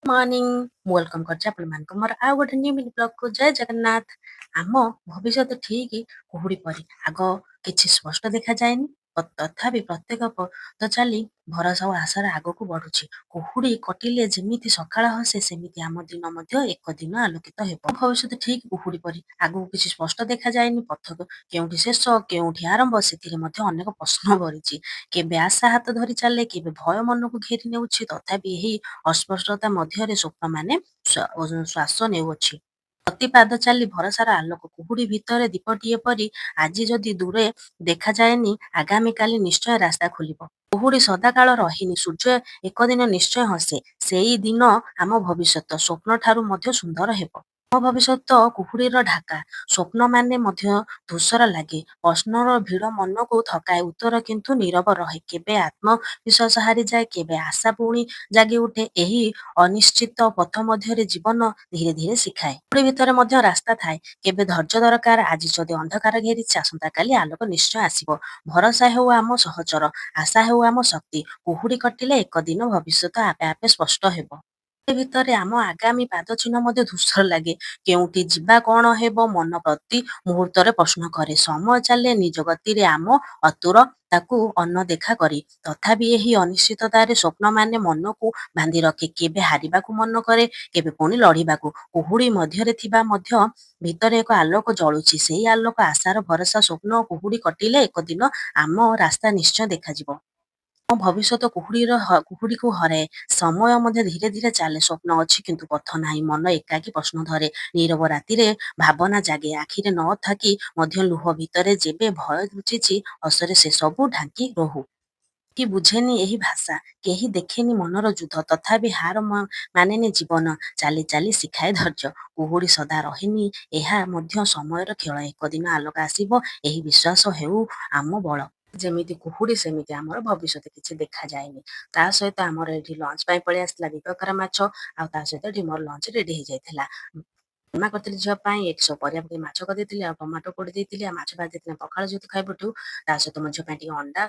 Morning ମୁଁ welcome କରୁଛି ଆପଣମାନଙ୍କୁ ମୋର ଆଉ ଗୋଟେ ନ୍ୟୁ ମିନି ବ୍ଲଗକୁ ଜୟ ଜଗନ୍ନାଥ। ଆମ ଭବିଷ୍ୟତ ଠିକ୍ କୁହୁଡ଼ି ପରି ଆଗ କିଛି ସ୍ପଷ୍ଟ ଦେଖାଯାଏନି, ତଥାପି ପ୍ରତ୍ୟେକ ପଦ ଚାଲି ଭରସା ଓ ଆଶାର ଆଗକୁ ବଢୁଛି। କୁହୁଡ଼ି କଟିଲେ ଯେମିତି ସକାଳ ହସେ, ସେମିତି ଆମ ଦିନ ମଧ୍ୟ ଏକ ଦିନ ଆଲୋକିତ ହେବ। ଭବିଷ୍ୟତ ଠିକ୍ କୁହୁଡ଼ି ପରି ଆଗକୁ କିଛି ସ୍ପଷ୍ଟ ଦେଖାଯାଏନି, ପଥ କେଉଁଠି ଶେଷ କେଉଁଠି ଆରମ୍ଭ ସେଥିରେ ମଧ୍ୟ ଅନେକ ପ୍ରଶ୍ନ ଭରିଛି। କେବେ ଆଶା ହାତ ଧରି ଚାଲେ, କେବେ ଭୟ ମନକୁ ଘେରି ନେଉଛି, ତଥାପି ଏହି ଅସ୍ପଷ୍ଟତା ମଧ୍ୟରେ ସ୍ୱପ୍ନମାନେ ଶ୍ୱାସ ନେଉଅଛି। ପ୍ରତି ପାଦ ଚାଲି ଭରସାର ଆଲୋକ କୁହୁଡ଼ି ଭିତରେ ଦୀପଟିଏ ପରି ଆଜି ଯଦି ଦୂରେ ଦେଖାଯାଏନି, ଆଗାମୀ କାଲି ନିଶ୍ଚୟ ରାସ୍ତା ଖୋଲିବ। କୁହୁଡ଼ି ସଦାକାଳ ରହେନି, ସୂର୍ଯ୍ୟ ଏକଦିନ ନିଶ୍ଚୟ ହସେ। ସେଇ ଦିନ ଆମ ଭବିଷ୍ୟତ ସ୍ୱପ୍ନ ଠାରୁ ମଧ୍ୟ ସୁନ୍ଦର ହେବ। ଆମ ଭବିଷ୍ୟତ କୁହୁଡ଼ିର ଢାକା, ସ୍ୱପ୍ନମାନେ ମଧ୍ୟ ଧୂସର ଲାଗେ, ପ୍ରଶ୍ନର ଭିଡ଼ ମନକୁ ଥକାଏ, ଉତ୍ତର କିନ୍ତୁ ନୀରବ ରହେ। କେବେ ଆତ୍ମବିଶ୍ୱାସ ହାରିଯାଏ, କେବେ ଆଶା ପୁଣି ଜାଗି ଉଠେ। ଏହି ଅନିଶ୍ଚିତ ପଥ ମଧ୍ୟରେ ଜୀବନ ଧୀରେ ଧୀରେ ଶିଖାଏ। କୁହୁଡ଼ି ଭିତରେ ମଧ୍ୟ ରାସ୍ତା ଥାଏ, କେବେ ଧୈର୍ଯ୍ୟ ଦରକାର। ଆଜି ଯଦି ଅନ୍ଧକାର ଘେରିଛି, ଆସନ୍ତାକାଲି ଆଲୋକ ନିଶ୍ଚୟ ଆସିବ। ଭରସା ହେଉ ଆମ ସହଚର, ଆଶା ହେଉ ଆମ ଶକ୍ତି। କୁହୁଡ଼ି କଟିଲେ ଏକ ଦିନ ଭବିଷ୍ୟତ ଆପେ ଆପେ ସ୍ପଷ୍ଟ ହେବ। କୁହୁଡ଼ି ଭିତରେ ଆମ ଆଗାମୀ ପାଦ ଚିହ୍ନ ମଧ୍ୟ ଧୂସର ଲାଗେ। କେଉଁଠି ଯିବା, କଣ ହେବ, ମନ ପ୍ରତି ମୁହୂର୍ତ୍ତରେ ପ୍ରଶ୍ନ କରେ। ସମୟ ଚାଲେ ନିଜ ଗତିରେ, ଆମ ଅତୁର ତାକୁ ଅନଦେଖା କରି। ତଥାପି ଏହି ଅନିଶ୍ଚିତତାରେ ସ୍ୱପ୍ନମାନେ ମନକୁ ବାନ୍ଧି ରଖେ। କେବେ ହାରିବାକୁ ମନ କରେ, କେବେ ପୁଣି ଲଢ଼ିବାକୁ। କୁହୁଡ଼ି ମଧ୍ୟରେ ଥିବା ମଧ୍ୟ ଭିତରେ ଏକ ଆଲୋକ ଜଳୁଛି। ସେଇ ଆଲୋକ ଆଶାର ଭରସା ସ୍ୱପ୍ନ। କୁହୁଡ଼ି କଟିଲେ ଏକ ଦିନ ଆମ ରାସ୍ତା ନିଶ୍ଚୟ ଦେଖାଯିବ। ମୋ ଭବିଷ୍ୟତ କୁହୁଡ଼ିକୁ ହରାଏ। ସମୟ ମଧ୍ୟ ଧୀରେ ଧୀରେ ଚାଲେ। ସ୍ୱପ୍ନ ଅଛି କିନ୍ତୁ ପଥ ନାହିଁ। ମନ ଏକାକୀ ପ୍ରଶ୍ନ ଧରେ। ନୀରବ ରାତିରେ ଭାବନା ଜାଗେ। ଆଖିରେ ନ ଥାକି ମଧ୍ୟ ଲୁହ ଭିତରେ ଯେବେ ଭୟ ଲୁଚିଛି, ହସରେ ସେ ସବୁ ଢାଙ୍କି ରହୁ। କି ବୁଝେନି ଏହି ଭାଷା, କେହି ଦେଖେନି ମନର ଯୁଦ୍ଧ, ତଥାପି ହାର ମାନେନି ଜୀବନ। ଚାଲି ଚାଲି ଶିଖାଏ ଧୈର୍ଯ୍ୟ। କୁହୁଡ଼ି ସଦା ରହେନି, ଏହା ମଧ୍ୟ ସମୟର ଖେଳ। ଏକ ଦିନ ଆଲୋକ ଆସିବ, ଏହି ବିଶ୍ୱାସ ହେଉ ଆମ ବଳ। ଯେମିତି କୁହୁଡ଼ି ସେମିତି ଆମର ଭବିଷ୍ୟତ କିଛି ଦେଖାଯାଏନି। ତା ସହିତ ଆମର ଏଠି ଲଞ୍ଚ ପାଇଁ ପଳେଇ ଆସିଥିଲା ଦିପକାର ମାଛ, ଆଉ ତା ସହିତ ଏଠି ମୋର ଲଞ୍ଚ ରେଡି ହେଇଯାଇଥିଲା। ମାମା କରିଥିଲି ଝିଅ ପାଇଁ ଏଠି ସବୁ ପରିବା ପକେଇ ମାଛ କରିଦେଇଥିଲି, ଆଉ ଟମାଟୋ ପୋଡ଼ି ଦେଇଥିଲି, ଆଉ ମାଛ ଭାଜି ଦେଇଥିଲି। ପଖାଳ ଯେହେତୁ ଖାଇବୁଠୁ, ତା ସହିତ ମୋ ଝିଅ ପାଇଁ ଟିକେ ଅଣ୍ଡା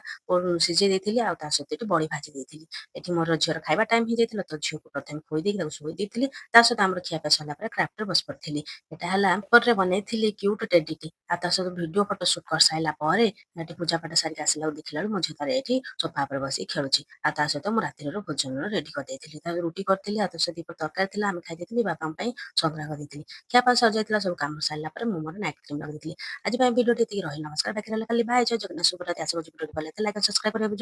ସିଝେଇ ଦେଇଥିଲି, ଆଉ ତା ସହିତ ଏଠି ବଡ଼ି ଭାଜି ଦେଇଥିଲି। ଏଠି ମୋର ଝିଅର ଖାଇବା ଟାଇମ୍ ହେଇଯାଇଥିଲା, ତ ଝିଅକୁ ପ୍ରଥମେ ଖୋଇ ଦେଇକି ତାକୁ ଶୋଇ ଦେଇଥିଲି। ତା ସହିତ ଆମର ଖିଆପିଆ ସରିଲା ପରେ କ୍ରାଫ୍ଟରେ ବସି ପଡ଼ିଥିଲି। ଏଟା ହେଲା ପେପରରେ ବନେଇଥିଲି କ୍ୟୁଟ୍ ଟେଡିଟି। ଆଉ ତା ସହିତ ଭିଡ଼ିଓ ଫଟୋ ସୁଟ୍ କରିସାରିଲା ପରେ ଏଠି ପୂଜା ପାଠ ସାରିକି ଆସିଲା ବେଳକୁ ଦେଖିଲା ବେଳକୁ ମୋ ଝିଅ ତାର ଏଠି ସୋଫା ଉପରେ ବସିକି ଖେଳୁଛି। ଆଉ ତା ସହିତ ମୁଁ ରାତିର ଭୋଜନର ରେଡି କରିଦେଇଥିଲି। ତାପରେ ରୁଟି କରିଥିଲି, ଆଉ ତା ସହିତ ଦିପଟ ତରକାରୀ ଥିଲା, ଆମେ ଖାଇ ଦେଇଥିଲି। ବାପାଙ୍କ ପାଇଁ ସନ୍ତୁଳା କରିଦେଇଥିଲି। ଖିଆପିଆ ସରିଯାଇଥିଲା, ସବୁ କାମ ସାରିଲା ପରେ ମୁଁ ମୋର ନାଇଟ୍ କ୍ରିମ୍ ଲଗେଇଥିଲି। ଆଜି ପାଇଁ ଭିଡ଼ିଓଟି ଏତିକି ରହିଲା। ନମସ୍କାର, ବାକି ରହିଲା କାଲି। ବାଏ, ଜୟ ଜଗନ୍ନାଥ, ଶୁଭରାତ୍ରି। ଆଶା କରୁଛି ଭିଡ଼ିଓଟି ଭଲ ଲାଗିଥିଲା। ଲାଇକ୍ ସବସ୍କ୍ରାଇବ କରିବାକୁ